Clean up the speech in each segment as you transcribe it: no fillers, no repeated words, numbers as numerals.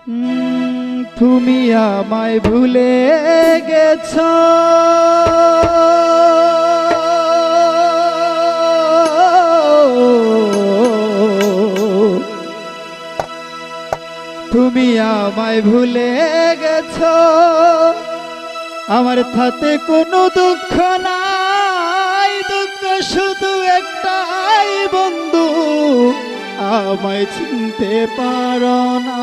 তুমি আমায় ভুলে গেছ, তুমি আমায় ভুলে গেছ, আমার তাতে কোনো দুঃখ নাই, দুঃখ শুধু একটাই বন্ধু, আমায় চিনতে পারো না।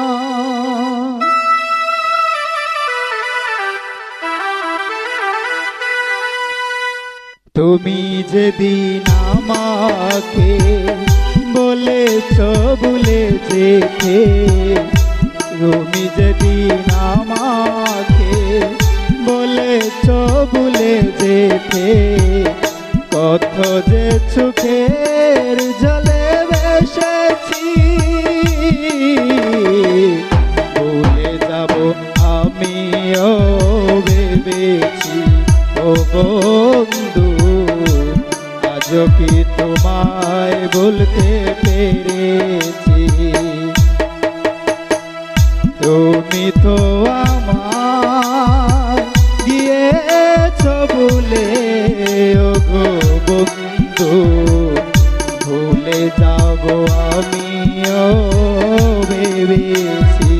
তুমি যেদিন আমাকে বলেছ ভুলে যেতে, তুমি যেদিন আমাকে বলেছ ভুলে যেতে, কত যে চোখের জলে ভেসেছি, ভুলে যাব আমিও ভেবেছি ও বন্ধু, আজও কি তোমায় বলতে পেরেছি। তুমি তো আমার গিয়েছ ভুলে ও গো বন্ধু, ভুলে যাব আমিও ভেবেছি।